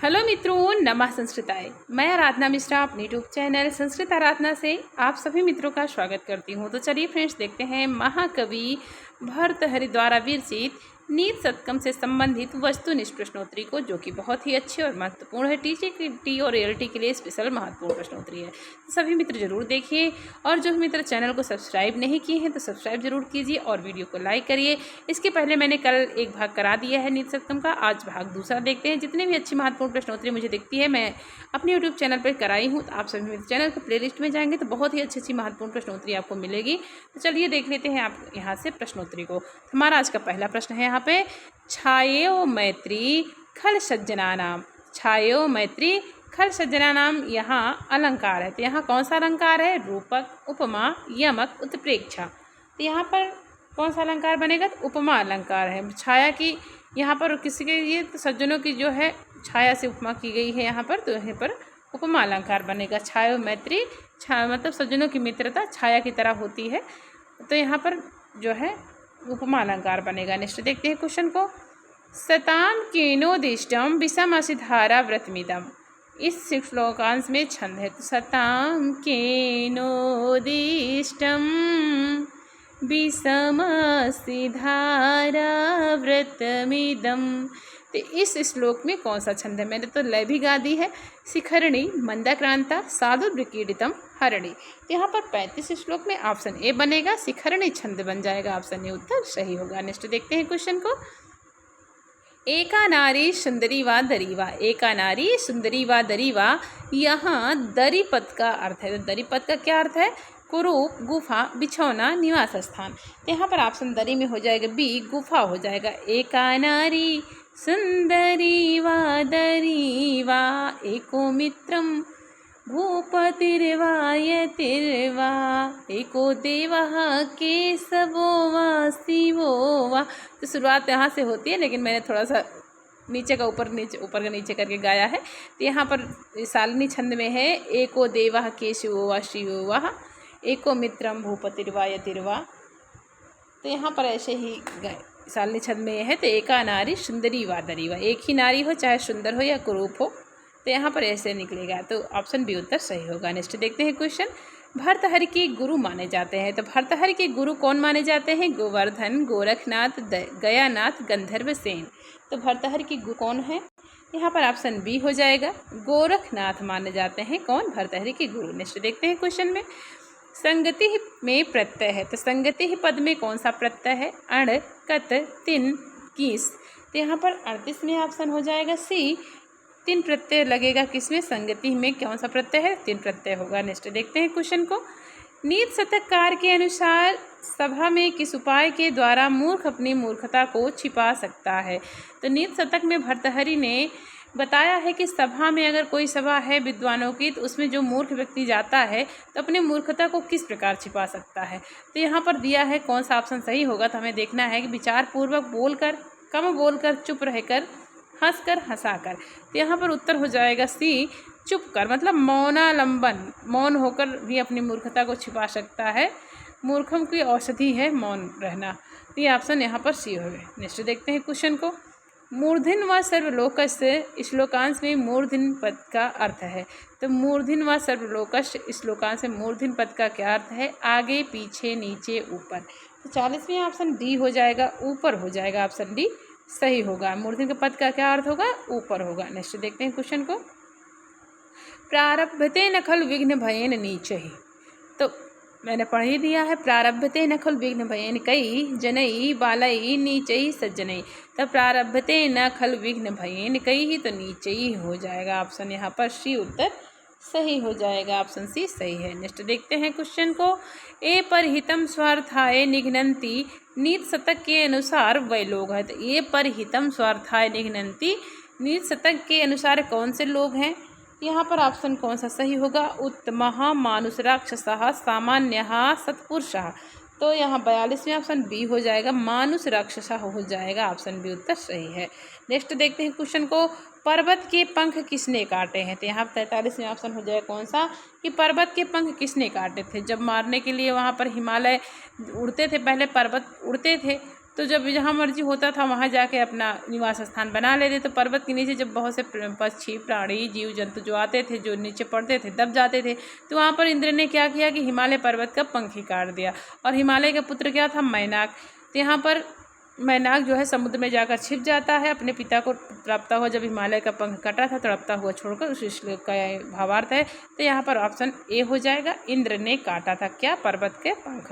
Hello मित्रों, नमः संस्कृताय। मैं आराधना मिश्रा अपने यूट्यूब चैनल संस्कृत आराधना से आप सभी मित्रों का स्वागत करती हूं। तो चलिए फ्रेंड्स, देखते हैं महाकवि भर्तृहरि द्वारा विरचित नीति शतकम से संबंधित वस्तुनिष्ठ प्रश्नोत्तरी को, जो कि बहुत ही अच्छे और महत्वपूर्ण है। टीटी और रियलिटी के लिए स्पेशल महत्वपूर्ण प्रश्नोत्तरी है। तो सभी मित्र जरूर देखिए, और जो मित्र चैनल को सब्सक्राइब नहीं किए हैं तो सब्सक्राइब जरूर कीजिए और वीडियो को लाइक करिए। इसके पहले मैंने कल एक भाग करा दिया है नीति शतकम का, आज भाग दूसरा देखते हैं। जितने भी अच्छी महत्वपूर्ण प्रश्नोत्तरी मुझे दिखती है मैं अपने यूट्यूब चैनल पर कराई हूँ। तो आप सभी मित्र चैनल के प्लेलिस्ट में जाएंगे तो बहुत ही अच्छी महत्वपूर्ण प्रश्नोत्तरी आपको मिलेगी। तो चलिए देख लेते हैं आप यहाँ से प्रश्नोत्तरी को। हमारा आज का पहला प्रश्न है यहाँ पे, छायो मैत्री खल सज्जना नाम। छायो मैत्री खल सज्जना नाम यहाँ अलंकार है। तो यहाँ कौन सा अलंकार है? रूपक, उपमा, यमक, उत्प्रेक्षा। तो यहाँ पर कौन सा अलंकार बनेगा? तो उपमा अलंकार है। छाया की यहाँ पर किसी के लिए तो सज्जनों की जो है छाया से उपमा की गई है यहाँ पर, तो यहाँ पर उपमा अलंकार बनेगा। छायो मैत्री, छाया मतलब सज्जनों की मित्रता छाया की तरह होती है, तो यहाँ पर जो है उपमा अलंकार बनेगा। नेक्स्ट देखते हैं क्वेश्चन को। सताम केनोदिष्टम विषमसिधारा व्रतमिदम। इस श्लोकांश में छंद है। तो सताम केनोदिष्टम विषमसिधारा व्रतमिदम। तो इस श्लोक में कौन सा छंद है? मैंने तो लय भी गा दी है। शिखरणी मंदाक्रांता साधु विकीडितम हरणी। तो यहाँ पर 35 श्लोक में ऑप्शन ए बनेगा, शिखरणी छंद बन जाएगा। ऑप्शन ए उत्तर सही होगा। नेक्स्ट देखते हैं क्वेश्चन को। एका नारी सुंदरी वा दरीवा। एका नारी सुंदरी वा दरीवा, यहाँ दरी पद का अर्थ है। तो दरी पद का क्या अर्थ है? कुरूप, गुफा, बिछौना, निवास स्थान। तो यहाँ पर ऑप्शन दरी में हो जाएगा बी, गुफा हो जाएगा। एका नारी सुंदरी वा दरीवा, एको मित्रम भूपतिर्वा यतिर्वा, एको देवः केशवो वा शिवो वा। तो शुरुआत यहाँ से होती है, लेकिन मैंने थोड़ा सा नीचे का ऊपर का नीचे करके गाया है। तो यहाँ पर शालिनी छंद में है, एको देवः केशवो वा शिवो वा, एको मित्रम भूपतिर्वा यतिर्वा। तो यहाँ पर ऐसे ही शालिनी छंद में है। तो एका नारी सुंदरी वा दरीवा, एक ही नारी हो, चाहे सुंदर हो या कुरूप हो, तो यहाँ पर ऐसे निकलेगा। तो ऑप्शन बी उत्तर सही होगा। नेक्स्ट देखते हैं क्वेश्चन। भर्तृहरि के गुरु माने जाते हैं। तो भर्तृहरि के गुरु कौन माने जाते हैं? गोवर्धन, गोरखनाथ, गयानाथ, गंधर्वसेन। तो भर्तृहरि के गुरु कौन है? यहाँ पर ऑप्शन बी हो जाएगा, गोरखनाथ माने जाते हैं। कौन? भर्तृहरि के गुरु। नेक्स्ट देखते हैं क्वेश्चन में। संगति में प्रत्यय है। तो संगति ही पद में कौन सा प्रत्यय है? अण, कत, तिन, किस। तो यहाँ पर 38 में ऑप्शन हो जाएगा सी, तीन प्रत्यय लगेगा। किसमें? संगति में कौन सा प्रत्यय है? तीन प्रत्यय होगा। नेक्स्ट देखते हैं क्वेश्चन को। नीति शतककार के अनुसार सभा में किस उपाय के द्वारा मूर्ख अपनी मूर्खता को छिपा सकता है? तो नीति शतक में भर्तृहरि ने बताया है कि सभा में अगर कोई सभा है विद्वानों की, तो उसमें जो मूर्ख व्यक्ति जाता है तो अपनी मूर्खता को किस प्रकार छिपा सकता है। तो यहाँ पर दिया है कौन सा ऑप्शन सही होगा। तो हमें देखना है कि विचार पूर्वक बोलकर, कम बोलकर, चुप रहकर, हंसकर, हंसाकर। तो यहाँ पर उत्तर हो जाएगा सी, चुप कर, मतलब मौनालंबन, मौन होकर भी अपनी मूर्खता को छिपा सकता है। मूर्खों की औषधि है मौन रहना। तो ये ऑप्शन यहाँ पर सी हो गए। नेक्स्ट देखते हैं क्वेश्चन को। मूर्धन व सर्वलोकस्य श्लोकांश में मूर्धन पद का अर्थ है। तो मूर्धन व सर्वलोकस्य श्लोकांश में मूर्धन पद का क्या अर्थ है? आगे, पीछे, नीचे, ऊपर। तो 40वें ऑप्शन डी हो जाएगा, ऊपर हो जाएगा। ऑप्शन डी सही होगा। मूर्धन के पद का क्या अर्थ होगा? ऊपर होगा। नेक्स्ट देखते हैं क्वेश्चन को। प्रारब्धते न खलु विघ्न भयेन नीचहि। तो मैंने पढ़ ही दिया है, प्रारब्धते न खलु विघ्न भयेन कई जनई बालई नीचई सज्जनई। तब प्रारब्धते न खलु विघ्न भयेन कई ही, तो नीचे ही हो जाएगा। ऑप्शन यहाँ पर सी उत्तर सही हो जाएगा। ऑप्शन सी सही है। नेक्स्ट देखते हैं क्वेश्चन को। ए पर हितम स्वार्थाय निघ्नन्ति। नीति शतक के अनुसार वह लोग हैं। तो ए पर हितम स्वार्थाय निघ्नन्ति, नीति शतक के अनुसार कौन से लोग हैं? यहाँ पर ऑप्शन कौन सा सही होगा? उत्तमः, मानुषराक्षसः, सामान्यः, सत्पुरुषः। तो यहाँ 42वें ऑप्शन बी हो जाएगा, मानुष राक्षसा हो जाएगा। ऑप्शन बी उत्तर सही है। नेक्स्ट देखते हैं क्वेश्चन को। पर्वत के पंख किसने काटे हैं? तो यहाँ 43वें ऑप्शन हो जाएगा कौन सा, कि पर्वत के पंख किसने काटे थे? जब मारने के लिए वहाँ पर हिमालय उड़ते थे, पहले पर्वत उड़ते थे, तो जब जहाँ मर्जी होता था वहाँ जाके अपना निवास स्थान बना लेते। तो पर्वत के नीचे जब बहुत से पक्षी प्राणी जीव जंतु जो आते थे, जो नीचे पड़ते थे, दब जाते थे, तो वहाँ पर इंद्र ने क्या किया कि हिमालय पर्वत का पंख ही काट दिया। और हिमालय का पुत्र क्या था? मैनाक। तो यहाँ पर मैनाक जो है समुद्र में जाकर छिप जाता है, अपने पिता को तड़पता हुआ, जब हिमालय का पंख कटा था तड़पता हुआ छोड़कर, उस श्लोक का भावार्थ है। तो यहाँ पर ऑप्शन ए हो जाएगा, इंद्र ने काटा था क्या? पर्वत के पंख।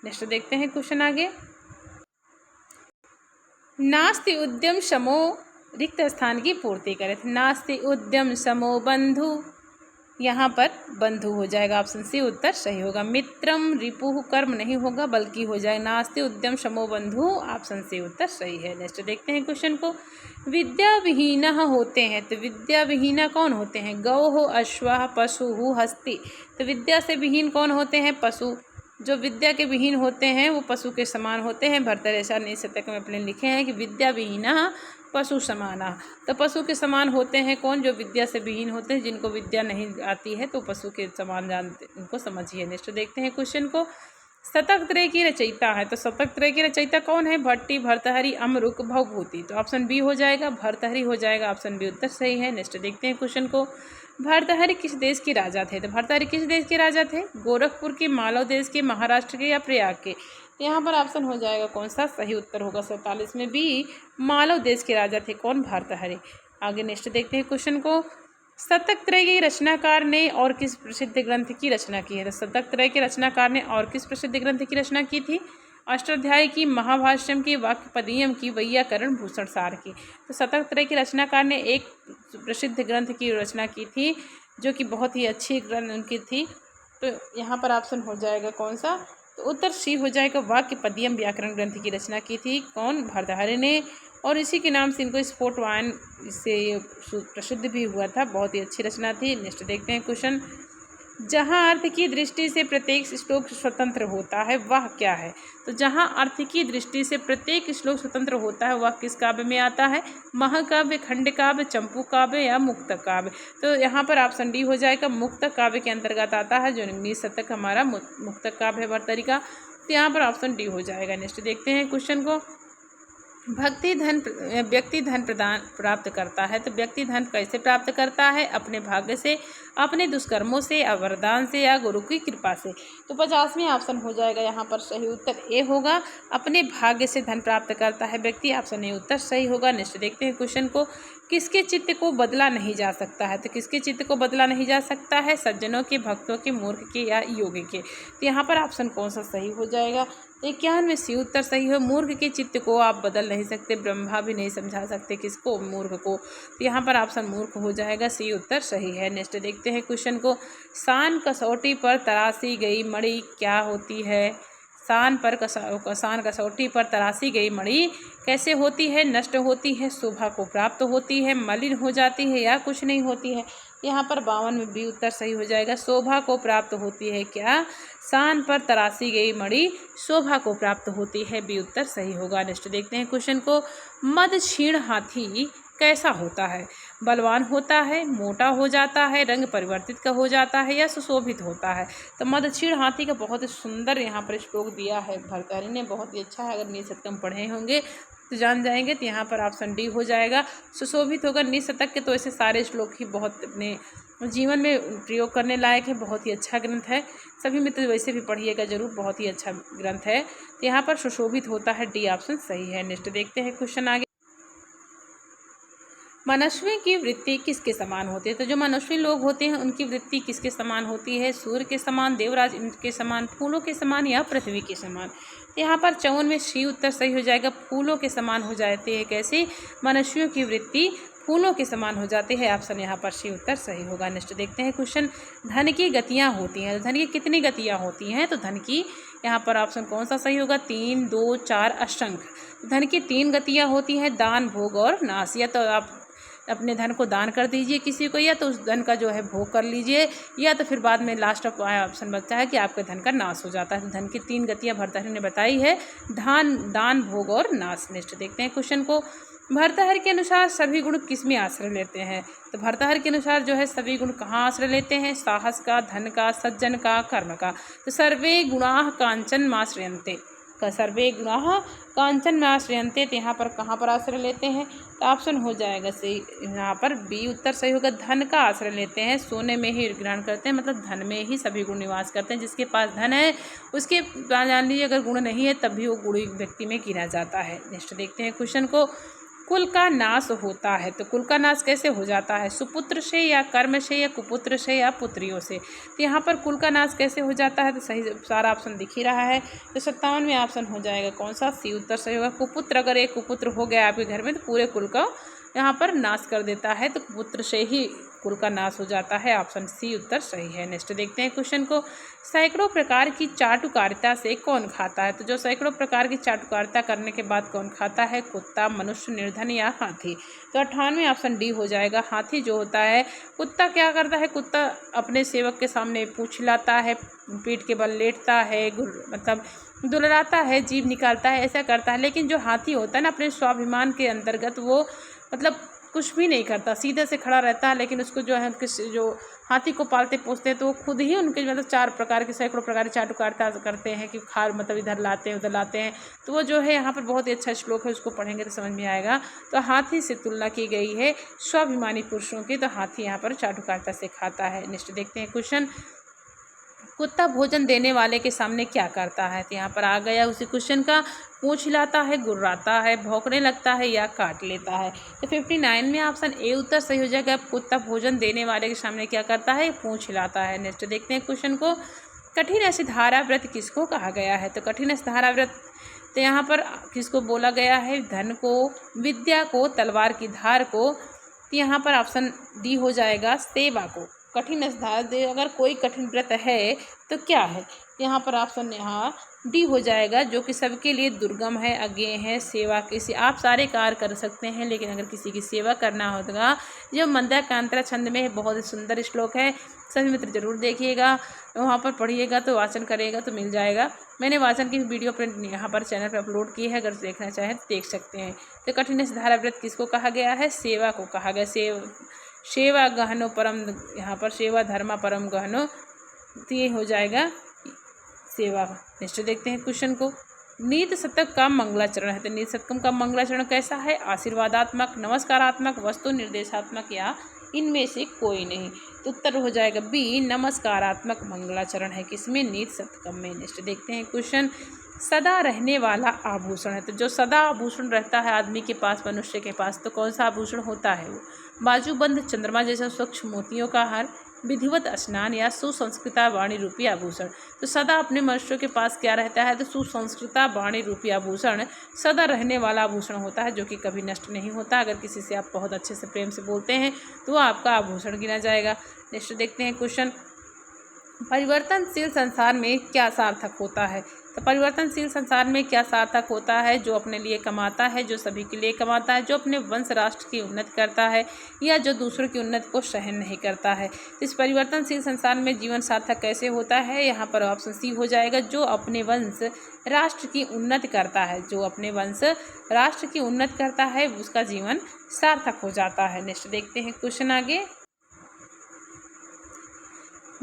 नेक्स्ट देखते हैं क्वेश्चन आगे। नास्ति उद्यम समो, रिक्त स्थान की पूर्ति करे। नास्ति उद्यम समो बंधु, यहाँ पर बंधु हो जाएगा, ऑप्शन सी उत्तर सही होगा। मित्रम रिपुः कर्म नहीं होगा बल्कि हो जाएगा नास्ति उद्यम समो बंधु, ऑप्शन सी उत्तर सही है। नेक्स्ट देखते हैं क्वेश्चन को। विद्या विहीन होते हैं, तो विद्या विहीन कौन होते हैं? गौ, अश्व, पशु, हस्ती। तो विद्या से विहीन कौन होते हैं? पशु। जो विद्या के विहीन होते हैं वो पशु के समान होते हैं। भर्तृहरि ने शतक में अपने लिखे हैं कि विद्या विहीना पशु समाना। तो पशु के समान होते हैं कौन? जो विद्या से विहीन होते हैं, जिनको विद्या नहीं आती है तो पशु के समान जानते, उनको समझिए। नेक्स्ट देखते हैं क्वेश्चन को। शतक त्रय की रचयिता है, तो शतक त्रय की रचयिता कौन है? भट्टी, भर्तृहरि, अमरुक, भवभूति। तो ऑप्शन बी हो जाएगा, भर्तृहरि हो जाएगा, ऑप्शन बी उत्तर सही है। नेक्स्ट देखते हैं क्वेश्चन को। भर्तृहरि किस देश के राजा थे? तो भर्तृहरि किस देश के राजा थे? गोरखपुर के, मालव देश के, महाराष्ट्र के या प्रयाग के? यहाँ पर ऑप्शन हो जाएगा कौन सा? सही उत्तर होगा 47 में बी, मालव देश के राजा थे कौन? भर्तृहरि। आगे नेक्स्ट देखते हैं क्वेश्चन को। शतक त्रय के रचनाकार ने और किस प्रसिद्ध ग्रंथ की रचना की है? तो शतक त्रय के रचनाकार ने और किस प्रसिद्ध ग्रंथ की रचना की थी? अष्टाध्यायी की, महाभाष्यम की, वाक्यपदीयम की, वैयाकरण भूषण सार की। तो शतक त्रय के रचनाकार ने एक प्रसिद्ध ग्रंथ की रचना की थी, जो कि बहुत ही अच्छी ग्रंथ उनकी थी। तो यहाँ पर ऑप्शन हो जाएगा कौन सा? तो उत्तर सी हो जाएगा, वाक्यपदीयम व्याकरण ग्रंथ की रचना की थी कौन? भर्तृहरि ने। और इसी के नाम से इनको स्फोट वायन से प्रसिद्ध भी हुआ था। बहुत ही अच्छी रचना थी। नेक्स्ट देखते हैं क्वेश्चन। जहाँ अर्थ की दृष्टि से प्रत्येक श्लोक स्वतंत्र होता है वह क्या है? तो जहाँ अर्थ की दृष्टि से प्रत्येक श्लोक स्वतंत्र होता है वह किस काव्य में आता है? महाकाव्य, खंड काव्य, चंपू काव्य या मुक्तक काव्य? तो यहाँ पर ऑप्शन डी हो जाएगा, मुक्तक काव्य के अंतर्गत आता है, जो 19 शतक हमारा मुक्तक काव्य है भर्तृहरि का। तो यहाँ पर ऑप्शन डी हो जाएगा। नेक्स्ट देखते हैं क्वेश्चन को। व्यक्ति धन प्रदान प्राप्त करता है, तो व्यक्ति धन कैसे प्राप्त करता है? अपने भाग्य से, अपने दुष्कर्मों से, वरदान से या गुरु की कृपा से। तो 50वें ऑप्शन हो जाएगा यहाँ पर सही उत्तर ए होगा, अपने भाग्य से धन प्राप्त करता है व्यक्ति, ऑप्शन ए उत्तर सही होगा। नेक्स्ट देखते हैं क्वेश्चन को। किसके चित्त को बदला नहीं जा सकता है? तो किसके चित्त को बदला नहीं जा सकता है? सज्जनों के, भक्तों के, मूर्ख के या योगी के? तो यहाँ पर ऑप्शन कौन सा सही हो जाएगा? 51 सी उत्तर सही है। मूर्ख के चित्त को आप बदल नहीं सकते, ब्रह्मा भी नहीं समझा सकते किसको? मूर्ख को। तो यहाँ पर ऑप्शन मूर्ख हो जाएगा, सी उत्तर सही है। नेक्स्ट देखते हैं क्वेश्चन को। शान कसौटी पर तराशी गई मणि क्या होती है? शान कसौटी पर तराशी गई मणि कैसे होती है? नष्ट होती है, शोभा को प्राप्त होती है, मलिन हो जाती है या कुछ नहीं होती है? यहाँ पर 52 में बी उत्तर सही हो जाएगा, शोभा को प्राप्त होती है क्या? शान पर तराशी गई मणि शोभा को प्राप्त होती है, बी उत्तर सही होगा। नेक्स्ट देखते हैं क्वेश्चन को। मद क्षीण हाथी कैसा होता है? बलवान होता है, मोटा हो जाता है, रंग परिवर्तित का हो जाता है या सुशोभित होता है? तो मद क्षीण हाथी का बहुत ही सुंदर यहाँ पर श्लोक दिया है भर्तृहरि ने, बहुत ही अच्छा है। अगर नील शतकम पढ़े होंगे तो जान जाएंगे। तो यहाँ पर ऑप्शन डी हो जाएगा, सुशोभित होगा। नील शतक के तो ऐसे सारे श्लोक ही बहुत अपने जीवन में प्रयोग करने लायक है, बहुत ही अच्छा ग्रंथ है। सभी मित्र वैसे भी पढ़िएगा जरूर, बहुत ही अच्छा ग्रंथ है। तो यहाँ पर सुशोभित होता है, डी ऑप्शन सही है। नेक्स्ट देखते हैं क्वेश्चन आगे। मनस्वी की वृत्ति किसके समान होती है? तो जो मनस्वी लोग होते हैं उनकी वृत्ति किसके समान होती है? सूर्य के समान, देवराज इंद्र के समान, फूलों के समान या पृथ्वी के समान? यहाँ पर 54 में सी उत्तर सही हो जाएगा, फूलों के समान हो जाते हैं। कैसे? मनस्वियों की वृत्ति फूलों के समान हो जाते हैं, ऑप्शन यहाँ पर सी उत्तर सही होगा। नेक्स्ट देखते हैं क्वेश्चन। धन की गतियाँ होती हैं, धन की कितनी गतियाँ होती हैं? तो धन की यहाँ पर ऑप्शन कौन सा सही होगा? 3, 2, 4, अष्टंक। धन की 3 गतियाँ होती हैं, दान, भोग और नाश। या तो आप अपने धन को दान कर दीजिए किसी को, या तो उस धन का जो है भोग कर लीजिए, या तो फिर बाद में लास्ट ऑफ ऑप्शन बचता है कि आपके धन का नाश हो जाता है। धन की 3 गतियाँ भर्तृहरि ने बताई है, दान, भोग और नाश। नेक्स्ट देखते हैं क्वेश्चन को। भर्तृहरि के अनुसार सभी गुण किस में आश्रय लेते हैं? तो भर्तृहरि के अनुसार जो है सभी गुण कहाँ आश्रय लेते हैं? साहस का, धन का, सज्जन का, कर्म का। तो सर्वे गुणाः कांचन माश्रयन्ते, सर्वे गुणाः कांचन में आश्रयन्ते, तो यहाँ पर कहाँ पर आश्रय लेते हैं, तो ऑप्शन हो जाएगा सही, यहाँ पर बी उत्तर सही होगा। धन का आश्रय लेते हैं, सोने में ही ग्रहण करते हैं, मतलब धन में ही सभी गुण निवास करते हैं। जिसके पास धन है उसके पास जान लीजिए अगर गुण नहीं है तब भी वो गुणी व्यक्ति में गिना जाता है। नेक्स्ट देखते हैं क्वेश्चन को। कुल का नाश होता है, तो कुल का नाश कैसे हो जाता है, सुपुत्र से या कर्म से या कुपुत्र से या पुत्रियों से। तो यहाँ पर कुल का नाश कैसे हो जाता है, तो सही सारा ऑप्शन दिख ही रहा है। तो 57 में ऑप्शन हो जाएगा कौन सा, सी उत्तर सही होगा। कुपुत्र, अगर एक कुपुत्र हो गया आपके घर में तो पूरे कुल का यहाँ पर नाश कर देता है, तो कुपुत्र से ही कुल का नाश हो जाता है। ऑप्शन सी उत्तर सही है। नेक्स्ट देखते हैं क्वेश्चन को। सैकड़ों प्रकार की चाटुकारिता से कौन खाता है, तो जो सैकड़ों प्रकार की चाटुकारिता करने के बाद कौन खाता है, कुत्ता, मनुष्य, निर्धन या हाथी। तो 98 ऑप्शन डी हो जाएगा, हाथी जो होता है। कुत्ता क्या करता है, कुत्ता अपने सेवक के सामने पूँछ हिलाता है, पीठ के बल लेटता है, मतलब दुलराता है, जीभ निकालता है, ऐसा करता है। लेकिन जो हाथी होता है ना, अपने स्वाभिमान के अंतर्गत वो मतलब कुछ भी नहीं करता, सीधे से खड़ा रहता है। लेकिन उसको जो है जो हाथी को पालते पोसते हैं तो वो खुद ही उनके मतलब 4 प्रकार के सैकड़ों प्रकार की चाटुकारिता करते हैं कि खार मतलब इधर लाते हैं उधर लाते हैं। तो वो जो है यहाँ पर बहुत ही अच्छा श्लोक है, उसको पढ़ेंगे तो समझ में आएगा। तो हाथी से तुलना की गई है स्वाभिमानी पुरुषों की, तो हाथी यहाँ पर चाटुकारिता से खाता है। नेक्स्ट देखते हैं क्वेश्चन। कुत्ता भोजन देने वाले के सामने क्या करता है, तो यहाँ पर आ गया उसी क्वेश्चन का। पूँछ हिलाता है, गुर्राता है, भौंकने लगता है या काट लेता है। तो 59 में ऑप्शन ए उत्तर सही हो जाएगा। कुत्ता भोजन देने वाले के सामने क्या करता है, पूँछ हिलाता है। नेक्स्ट देखते हैं क्वेश्चन को। कठिन असिधारा व्रत किसको कहा गया है, तो कठिन असिधारा व्रत तो यहाँ पर किसको बोला गया है, धन को, विद्या को, तलवार की धार को। तो यहाँ पर ऑप्शन डी हो जाएगा, सेवा को। कठिन असिधारा अगर कोई कठिन व्रत है तो क्या है, यहाँ पर ऑप्शन यहाँ डी हो जाएगा, जो कि सबके लिए दुर्गम है, अज्ञेय है। सेवा किसी आप सारे कार्य कर सकते हैं, लेकिन अगर किसी की सेवा करना होगा, जो मंदाक्रांता छंद में है, बहुत ही सुंदर श्लोक है, सभी मित्र जरूर देखिएगा, वहाँ पर पढ़िएगा तो वाचन करेगा तो मिल जाएगा। मैंने वाचन की वीडियो प्रिंट यहाँ पर चैनल पर अपलोड की है, अगर देखना चाहें तो देख सकते हैं। तो कठिन असिधारा व्रत किसको कहा गया है, सेवा को कहा गया। सेवा गहनो परम, यहाँ पर सेवा धर्मा परम गहनो, तो ये हो जाएगा सेवा। नेक्स्ट देखते हैं क्वेश्चन को। नीत शतक का मंगलाचरण है, तो नीत शतकम का मंगलाचरण कैसा है, आशीर्वादात्मक, नमस्कारात्मक, वस्तु निर्देशात्मक या इनमें से कोई नहीं। तो उत्तर हो जाएगा बी, नमस्कारात्मक मंगलाचरण है किसमें, नीत शतकम में। नेक्स्ट देखते हैं क्वेश्चन। सदा रहने वाला आभूषण है, तो जो सदा आभूषण रहता है आदमी के पास, मनुष्य के पास, तो कौन सा आभूषण होता है वो, बाजूबंद, चंद्रमा जैसा स्वच्छ मोतियों का हार, विधिवत स्नान या सुसंस्कृता वाणी रूपी आभूषण। तो सदा अपने मनुष्यों के पास क्या रहता है, तो सुसंस्कृता वाणी रूपी आभूषण सदा रहने वाला आभूषण होता है, जो कि कभी नष्ट नहीं होता। अगर किसी से आप बहुत अच्छे से प्रेम से बोलते हैं तो वो आपका आभूषण गिना जाएगा। नेक्स्ट देखते हैं क्वेश्चन। परिवर्तनशील संसार में क्या सार्थक होता है, तो परिवर्तनशील संसार में क्या सार्थक होता है, जो अपने लिए कमाता है, जो सभी के लिए कमाता है, जो अपने वंश राष्ट्र की उन्नति करता है, या जो दूसरों की उन्नति को सहन नहीं करता है। इस परिवर्तनशील संसार में जीवन सार्थक कैसे होता है, यहाँ पर ऑप्शन सी हो जाएगा, जो अपने वंश राष्ट्र की उन्नति करता है, जो अपने वंश राष्ट्र की उन्नति करता है उसका जीवन सार्थक हो जाता है। नेक्स्ट देखते हैं क्वेश्चन आगे।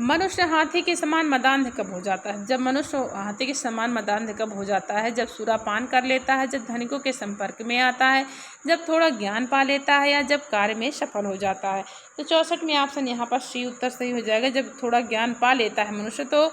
मनुष्य हाथी के समान मदान्ध कब हो जाता है, जब मनुष्य हाथी के समान मदान्ध कब हो जाता है, जब सुरापान कर लेता है, जब धनिकों के संपर्क में आता है, जब थोड़ा ज्ञान पा लेता है, या जब कार्य में सफल हो जाता है। तो 64 में ऑप्शन यहाँ पर सी उत्तर सही हो जाएगा। जब थोड़ा ज्ञान पा लेता है मनुष्य तो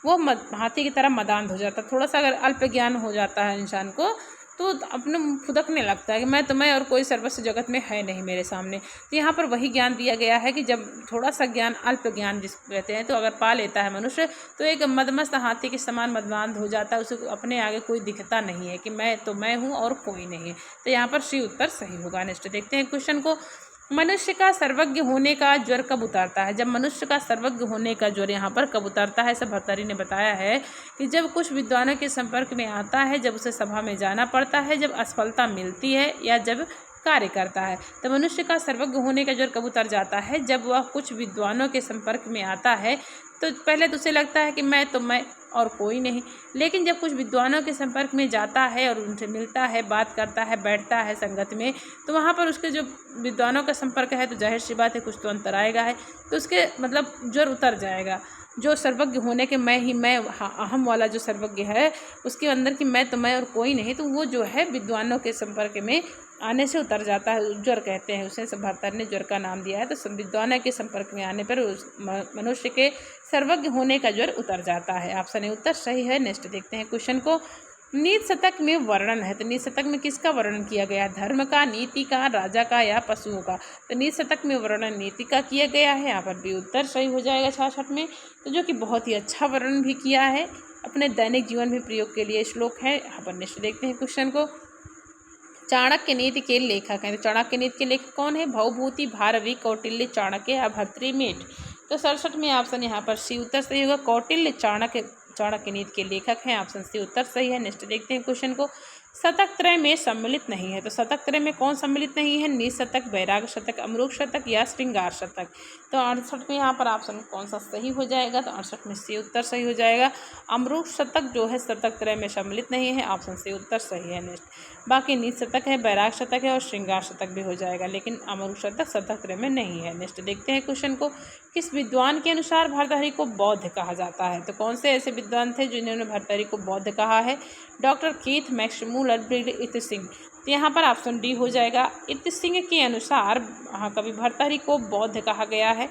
वो हाथी की तरह मदान्ध हो जाता है। थोड़ा सा अगर अल्प ज्ञान हो जाता है इंसान को तो अपने फुदकने लगता है कि मैं और कोई सर्वस्व जगत में है नहीं मेरे सामने। तो यहाँ पर वही ज्ञान दिया गया है कि जब थोड़ा सा ज्ञान, अल्प ज्ञान जिसको कहते हैं, तो अगर पा लेता है मनुष्य तो एक मदमस्त हाथी के समान मदमांध हो जाता है, उसे अपने आगे कोई दिखता नहीं है कि मैं हूँ और कोई नहीं है। तो यहाँ पर सी उत्तर सही होगा। नेक्स्ट देखते हैं क्वेश्चन को। मनुष्य का सर्वज्ञ होने का ज्वर कब उतारता है, जब मनुष्य का सर्वज्ञ होने का ज्वर यहाँ पर कब उतारता है, सब भर्तृहरि ने बताया है कि जब कुछ विद्वानों के संपर्क में आता है, जब उसे सभा में जाना पड़ता है, जब असफलता मिलती है, या जब कार्य करता है। तो मनुष्य का सर्वज्ञ होने का ज्वर कब उतर जाता है, जब वह कुछ विद्वानों के संपर्क में आता है। तो पहले तो उसे लगता है कि मैं और कोई नहीं, लेकिन जब कुछ विद्वानों के संपर्क में जाता है और उनसे मिलता है, बात करता है, बैठता है संगत में, तो वहाँ पर उसके जो विद्वानों का संपर्क है तो जाहिर सी बात है कुछ तो अंतर आएगा है, तो उसके मतलब ज्वर उतर जाएगा। जो सर्वज्ञ होने के मैं ही मैं, अहम वाला जो सर्वज्ञ है उसके अंदर कि मैं तो मैं और कोई नहीं, तो वो जो है विद्वानों के संपर्क में आने से उतर जाता है। ज्वर कहते हैं उसे, भर्तहरि ने ज्वर का नाम दिया है। तो विद्वानों के संपर्क में आने पर उस मनुष्य के सर्वज्ञ होने का ज्वर उतर जाता है। ऑप्शन ए उत्तर सही है। नेक्स्ट देखते हैं क्वेश्चन को। नीति शतक में वर्णन है, तो नीति शतक में किसका वर्णन किया गया? धर्म का, नीति का, राजा का या पशुओं का? तो नीति शतक में वर्णन नीति का किया गया है। यहाँ पर भी उत्तर सही हो जाएगा 66 में, तो जो कि बहुत ही अच्छा वर्णन भी किया है, अपने दैनिक जीवन में प्रयोग के लिए श्लोक है। यहाँ पर नेक्स्ट देखते हैं क्वेश्चन को। चाणक्य नीति के लेखक हैं, तो चाणक्य नीति के लेखक कौन है? भवभूति, भारवी, कौटिल्य, चाणक्य या भर्तृमेट? तो 67 में ऑप्शन यहाँ पर सी उत्तर सही होगा। कौटिल्य चाणक्य नीति के लेखक हैं। ऑप्शन सी उत्तर सही है। नेक्स्ट देखते हैं क्वेश्चन को। शतक त्रय में सम्मिलित नहीं है, तो शतक त्रय में कौन सम्मिलित नहीं है? नीति शतक, वैराग्य शतक, अमरूक शतक या श्रृंगार शतक? तो 68 में यहाँ पर ऑप्शन कौन सा सही हो जाएगा? तो 68 में सी उत्तर सही हो जाएगा। अमरूक शतक जो है शतक त्रय में सम्मिलित नहीं है। ऑप्शन सी उत्तर सही है। नेक्स्ट बाकी नीति शतक है, वैराग्य शतक है और श्रृंगार शतक भी हो जाएगा, लेकिन अमरूक शतक शतक त्रय में नहीं है। नेक्स्ट देखते हैं क्वेश्चन को। किस विद्वान के अनुसार भर्तहरि को बौद्ध कहा जाता है? तो कौन से ऐसे विद्वान थे जिन्होंने भर्तहरि को बौद्ध कहा है? डॉक्टर कीथ, मैक्समूलर, इत्य सिंह? तो यहाँ पर ऑप्शन डी हो जाएगा। इत्य सिंह के अनुसार कवि भर्तहरि को बौद्ध कहा गया है।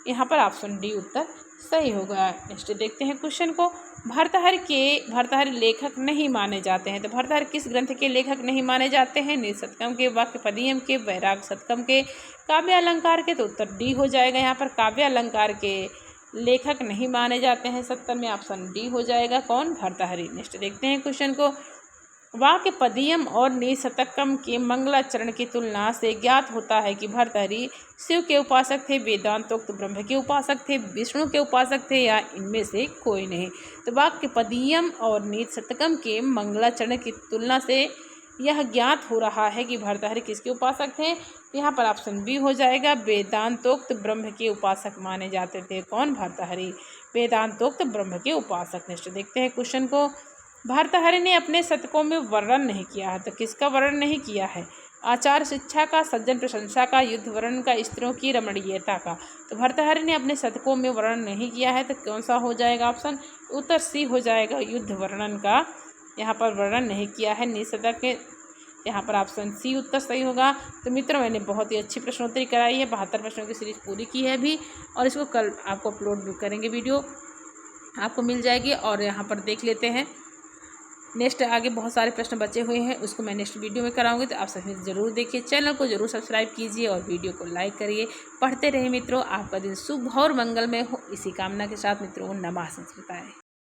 यहाँ पर ऑप्शन डी उत्तर सही होगा। नेक्स्ट देखते हैं क्वेश्चन को। भर्तहरि लेखक नहीं माने जाते हैं, तो भर्तहरि किस ग्रंथ के लेखक नहीं माने जाते हैं? नीति शतकम के, वाक्य पदियम के, वैराग्य शतकम के, काव्य अलंकार के? तो उत्तर डी हो जाएगा। यहाँ पर काव्य अलंकार के लेखक नहीं माने जाते हैं। 70 में ऑप्शन डी हो जाएगा। कौन? भर्तहरि। नेक्स्ट देखते हैं क्वेश्चन को। वाक्य पदियम और नीति शतकम के मंगलाचरण की तुलना से ज्ञात होता है कि भर्तहरि शिव के उपासक थे, वेदांतोक्त ब्रह्म के उपासक थे, विष्णु के उपासक थे या इनमें से कोई नहीं? तो वाक्य पदियम और नीति शतकम के मंगलाचरण की तुलना से यह ज्ञात हो रहा है कि भर्तहरि किसके उपासक थे? यहाँ पर ऑप्शन बी हो जाएगा। वेदांतोक्त ब्रह्म के उपासक माने जाते थे। कौन? भर्तहरि, वेदांतोक्त ब्रह्म के उपासक। नेक्स्ट देखते हैं क्वेश्चन को। भर्तहरि ने अपने शतकों में वर्णन नहीं किया है, तो किसका वर्णन नहीं किया है? आचार शिक्षा का, सज्जन प्रशंसा का, युद्ध वर्णन का, स्त्रियों की रमणीयता का? तो भर्तहरि ने अपने शतकों में वर्णन नहीं किया है, तो कौन सा हो जाएगा ऑप्शन? उत्तर सी हो जाएगा। युद्ध वर्णन का यहाँ पर वर्णन नहीं किया है नीति शतक के। यहाँ पर ऑप्शन सी उत्तर सही होगा। तो मित्रों, मैंने बहुत ही अच्छी प्रश्नोत्तरी कराई है, 72 प्रश्नों की सीरीज पूरी की है अभी, और इसको कल आपको अपलोड भी करेंगे, वीडियो आपको मिल जाएगी। और यहाँ पर देख लेते हैं, नेक्स्ट आगे बहुत सारे प्रश्न बचे हुए हैं, उसको मैं नेक्स्ट वीडियो में कराऊंगी, तो आप सभी ज़रूर देखिए। चैनल को ज़रूर सब्सक्राइब कीजिए और वीडियो को लाइक करिए। पढ़ते रहिए मित्रों, आपका दिन शुभ और मंगलमय हो, इसी कामना के साथ मित्रों, नमः संस्कृताय।